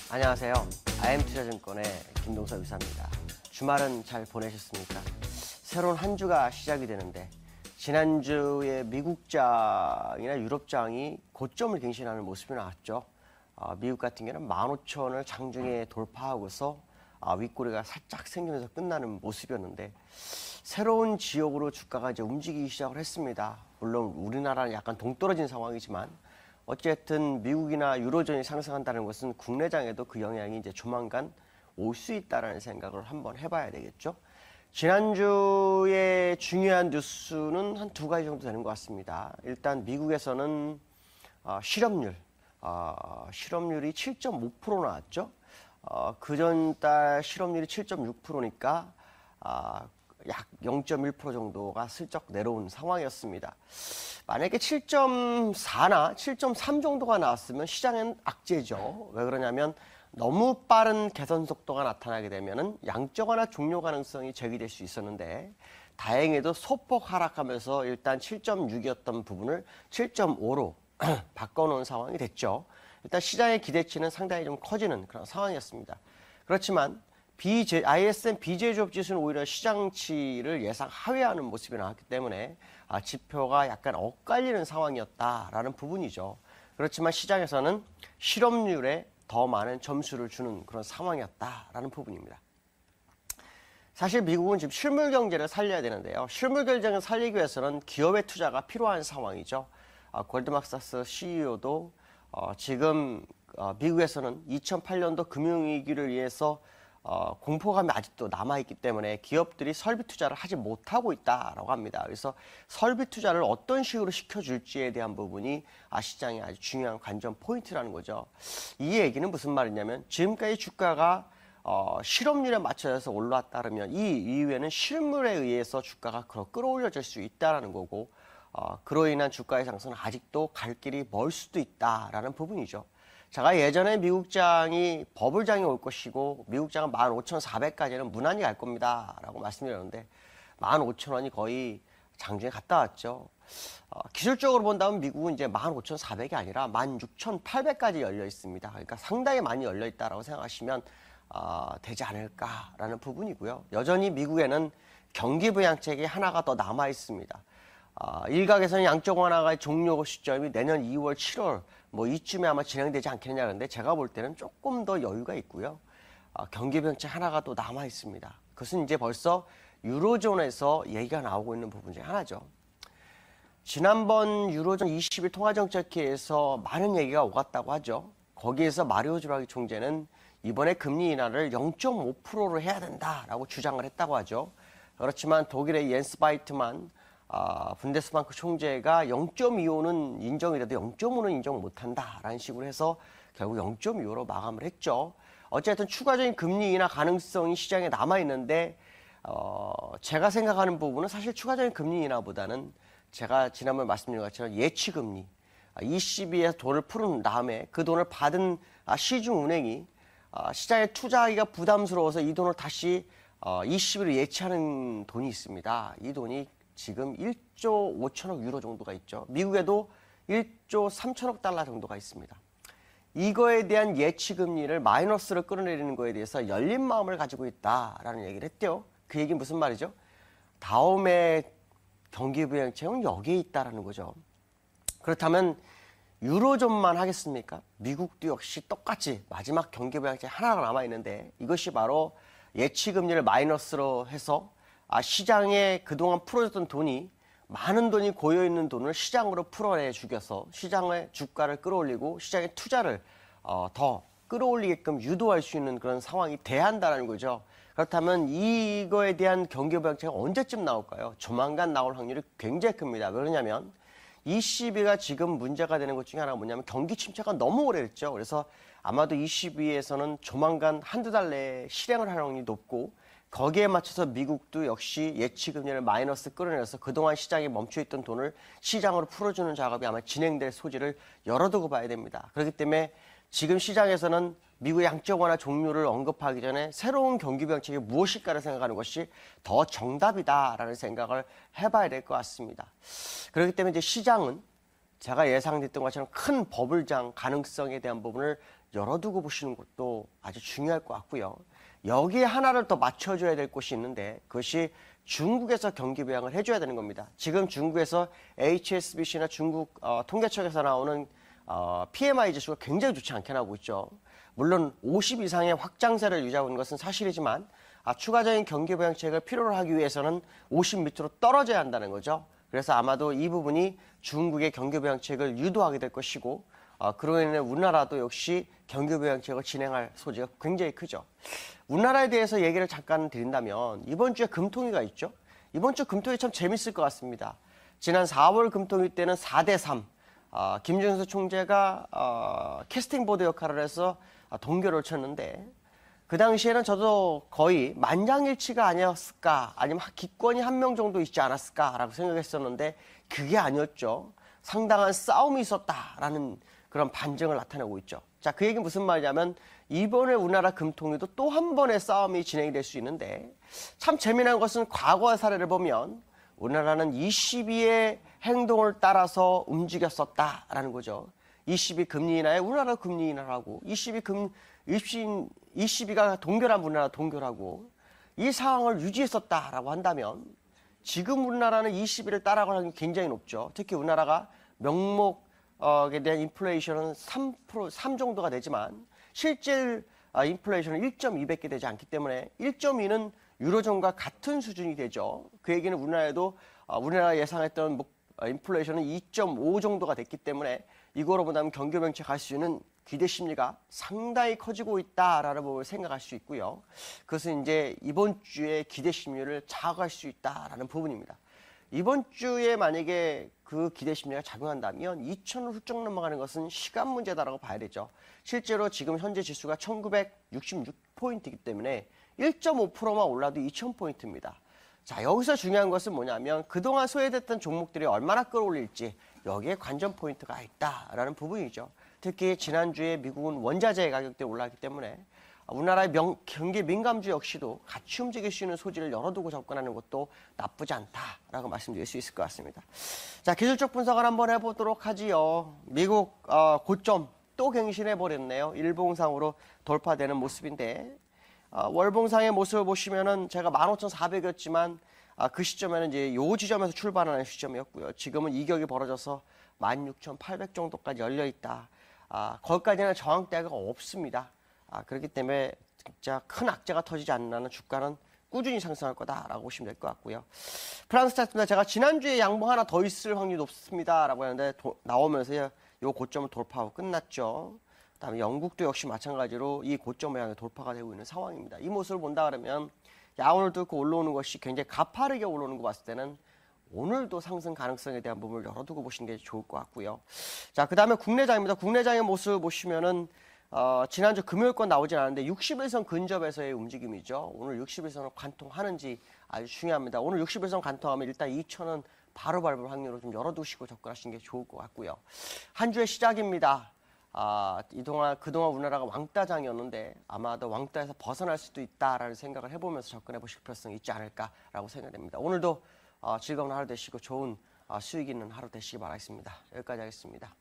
안녕하세요. IM투자증권의 김동섭 이사입니다. 주말은 잘 보내셨습니까? 새로운 한 주가 시작이 되는데 지난주에 미국장이나 유럽장이 고점을 갱신하는 모습이 나왔죠. 미국 같은 경우는 15,000원을 장중에 돌파하고서 윗꼬리가 살짝 생기면서 끝나는 모습이었는데 새로운 지역으로 주가가 이제 움직이기 시작을 했습니다. 물론 우리나라는 약간 동떨어진 상황이지만 어쨌든 미국이나 유로존이 상승한다는 것은 국내장에도 그 영향이 이제 조만간 올 수 있다라는 생각을 한번 해봐야 되겠죠. 지난주에 중요한 뉴스는 한 두 가지 정도 되는 것 같습니다. 일단 미국에서는 실업률이 7.5% 나왔죠. 그전달 실업률이 7.6%니까 약 0.1% 정도가 슬쩍 내려온 상황이었습니다. 만약에 7.4나 7.3 정도가 나왔으면 시장은 악재죠. 왜 그러냐면 너무 빠른 개선 속도가 나타나게 되면은 양적 완화 종료 가능성이 제기될 수 있었는데 다행히도 소폭 하락하면서 일단 7.6이었던 부분을 7.5로 바꿔놓은 상황이 됐죠. 일단 시장의 기대치는 상당히 좀 커지는 그런 상황이었습니다. 그렇지만 ISM 비제조업 지수는 오히려 시장치를 예상 하회하는 모습이 나왔기 때문에 지표가 약간 엇갈리는 상황이었다라는 부분이죠. 그렇지만 시장에서는 실업률에 더 많은 점수를 주는 그런 상황이었다라는 부분입니다. 사실 미국은 지금 실물 경제를 살려야 되는데요. 실물 경제를 살리기 위해서는 기업의 투자가 필요한 상황이죠. 골드만삭스 CEO도 지금 미국에서는 2008년도 금융위기를 위해서 공포감이 아직도 남아있기 때문에 기업들이 설비 투자를 하지 못하고 있다라고 합니다. 그래서 설비 투자를 어떤 식으로 시켜줄지에 대한 부분이 시장의 아주 중요한 관전 포인트라는 거죠. 이 얘기는 무슨 말이냐면 지금까지 주가가 실업률에 맞춰져서 올라왔다 그러면 이 이후에는 실물에 의해서 주가가 끌어올려질 수 있다는 거고 그로 인한 주가의 상승은 아직도 갈 길이 멀 수도 있다라는 부분이죠. 제가 예전에 미국장이 버블장이 올 것이고 미국장은 15,400까지는 무난히 갈 겁니다 라고 말씀드렸는데 15,000원이 거의 장중에 갔다 왔죠. 기술적으로 본다면 미국은 이제 15,400이 아니라 16,800까지 열려 있습니다. 그러니까 상당히 많이 열려 있다라고 생각하시면 되지 않을까라는 부분이고요. 여전히 미국에는 경기 부양책이 하나가 더 남아 있습니다. 일각에서는 양적 완화가 종료 시점이 내년 2월, 7월 뭐 이쯤에 아마 진행되지 않겠느냐 하는데 제가 볼 때는 조금 더 여유가 있고요. 경기 부양책 하나가 또 남아 있습니다. 그것은 이제 벌써 유로존에서 얘기가 나오고 있는 부분 중에 하나죠. 지난번 유로존 20일 통화정책회의에서 많은 얘기가 오갔다고 하죠. 거기에서 마리오 드라기 총재는 이번에 금리 인하를 0.5%로 해야 된다라고 주장을 했다고 하죠. 그렇지만 독일의 옌스 바이트만 분데스방크 총재가 0.25는 인정이라도 0.5는 인정 못한다라는 식으로 해서 결국 0.25로 마감을 했죠. 어쨌든 추가적인 금리 인하 가능성이 시장에 남아있는데 제가 생각하는 부분은 사실 추가적인 금리 인하보다는 제가 지난번에 말씀드린 것처럼 예치금리 ECB에서 돈을 푸른 다음에 그 돈을 받은 시중은행이 시장에 투자하기가 부담스러워서 이 돈을 다시 ECB로 예치하는 돈이 있습니다. 이 돈이 지금 1조 5천억 유로 정도가 있죠. 미국에도 1조 3천억 달러 정도가 있습니다. 이거에 대한 예치금리를 마이너스로 끌어내리는 거에 대해서 열린 마음을 가지고 있다라는 얘기를 했대요. 그 얘기는 무슨 말이죠? 다음에 경기 부양책은 여기에 있다라는 거죠. 그렇다면 유로존만 하겠습니까? 미국도 역시 똑같이 마지막 경기 부양책 하나가 남아있는데 이것이 바로 예치금리를 마이너스로 해서 시장에 그동안 풀어줬던 돈이 많은 돈이 고여있는 돈을 시장으로 풀어내 죽여서 시장의 주가를 끌어올리고 시장의 투자를 더 끌어올리게끔 유도할 수 있는 그런 상황이 돼야 한다는 거죠. 그렇다면 이거에 대한 경기 부양책이 언제쯤 나올까요? 조만간 나올 확률이 굉장히 큽니다. 왜냐하면 ECB가 지금 문제가 되는 것 중에 하나가 뭐냐면 경기 침체가 너무 오래됐죠. 그래서 아마도 ECB에서는 조만간 한두 달 내에 실행을 할 확률이 높고 거기에 맞춰서 미국도 역시 예치금리를 마이너스 끌어내서 그동안 시장에 멈춰있던 돈을 시장으로 풀어주는 작업이 아마 진행될 소지를 열어두고 봐야 됩니다. 그렇기 때문에 지금 시장에서는 미국의 양적 완화 종료를 언급하기 전에 새로운 경기 부양책이 무엇일까를 생각하는 것이 더 정답이다라는 생각을 해봐야 될 것 같습니다. 그렇기 때문에 이제 시장은 제가 예상했던 것처럼 큰 버블장 가능성에 대한 부분을 열어두고 보시는 것도 아주 중요할 것 같고요. 여기에 하나를 더 맞춰줘야 될 곳이 있는데 그것이 중국에서 경기 부양을 해줘야 되는 겁니다. 지금 중국에서 HSBC나 중국 통계청에서 나오는 PMI 지수가 굉장히 좋지 않게 나오고 있죠. 물론 50 이상의 확장세를 유지하고 있는 것은 사실이지만 추가적인 경기 부양책을 필요로 하기 위해서는 50 밑으로 떨어져야 한다는 거죠. 그래서 아마도 이 부분이 중국의 경기 부양책을 유도하게 될 것이고 그로 인해 우리나라도 역시 경기 부양책을 진행할 소지가 굉장히 크죠. 우리나라에 대해서 얘기를 잠깐 드린다면 이번 주에 금통위가 있죠. 이번 주 금통위 참 재밌을 것 같습니다. 지난 4월 금통위 때는 4대3 김준수 총재가 캐스팅 보드 역할을 해서 동결을 쳤는데 그 당시에는 저도 거의 만장일치가 아니었을까 아니면 기권이 한 명 정도 있지 않았을까라고 생각했었는데 그게 아니었죠. 상당한 싸움이 있었다라는 그런 반증을 나타내고 있죠. 자, 그 얘기는 무슨 말이냐면 이번에 우리나라 금통위도 또 한 번의 싸움이 진행이 될 수 있는데 참 재미난 것은 과거의 사례를 보면 우리나라는 22의 행동을 따라서 움직였었다라는 거죠. 22 금리 인하에 우리나라 금리 인하라고 22가 동결한 우리나라 동결하고 이 상황을 유지했었다라고 한다면 지금 우리나라는 22를 따라가는 게 굉장히 높죠. 특히 우리나라가 명목에 대한 인플레이션은 3 정도가 되지만 실질 인플레이션은 1.2밖에 되지 않기 때문에 1.2는 유로존과 같은 수준이 되죠. 그 얘기는 우리나라에도 우리나라 예상했던 인플레이션은 2.5 정도가 됐기 때문에 이거로 보다면 경기 부양책 갈 수 있는 기대 심리가 상당히 커지고 있다라는 부분을 생각할 수 있고요. 그것은 이제 이번 주에 기대 심리를 자극할 수 있다라는 부분입니다. 이번 주에 만약에 그 기대 심리가 작용한다면 2,000을 훌쩍 넘어가는 것은 시간 문제다라고 봐야 되죠. 실제로 지금 현재 지수가 1966포인트이기 때문에 1.5%만 올라도 2,000포인트입니다. 자, 여기서 중요한 것은 뭐냐면 그동안 소외됐던 종목들이 얼마나 끌어올릴지 여기에 관전 포인트가 있다라는 부분이죠. 특히 지난주에 미국은 원자재 가격대 올랐기 때문에 우리나라의 경기 민감주 역시도 같이 움직일 수 있는 소지를 열어두고 접근하는 것도 나쁘지 않다라고 말씀드릴 수 있을 것 같습니다. 자, 기술적 분석을 한번 해보도록 하지요. 미국 고점 또 갱신해버렸네요. 일봉상으로 돌파되는 모습인데 월봉상의 모습을 보시면은 제가 15,400이었지만 그 시점에는 이제 요 지점에서 출발하는 시점이었고요. 지금은 이격이 벌어져서 16,800 정도까지 열려 있다. 거기까지는 저항대가 없습니다. 그렇기 때문에 진짜 큰 악재가 터지지 않는 한은 주가는 꾸준히 상승할 거다라고 보시면 될 것 같고요. 프랑스 차트입니다. 제가 지난주에 양봉 하나 더 있을 확률이 높습니다라고 했는데 나오면서 요 고점을 돌파하고 끝났죠. 그다음에 영국도 역시 마찬가지로 이 고점을 향해 돌파가 되고 있는 상황입니다. 이 모습을 본다 그러면 야온을 뚫고 올라오는 것이 굉장히 가파르게 올라오는 거 봤을 때는 오늘도 상승 가능성에 대한 부분을 열어두고 보시는 게 좋을 것 같고요. 자, 그 다음에 국내장입니다. 국내장의 모습을 보시면은 지난주 금요일권 나오진 않았는데 60일선 근접에서의 움직임이죠. 오늘 60일선을 관통하는지 아주 중요합니다. 오늘 60일선 관통하면 일단 2,000원 바로 밟을 확률을 좀 열어두시고 접근하시는 게 좋을 것 같고요. 한 주의 시작입니다. 그동안 우리나라가 왕따장이었는데 아마도 왕따에서 벗어날 수도 있다라는 생각을 해보면서 접근해 보실 필요성이 있지 않을까라고 생각됩니다. 오늘도 즐거운 하루 되시고 좋은 수익 있는 하루 되시기 바라겠습니다. 여기까지 하겠습니다.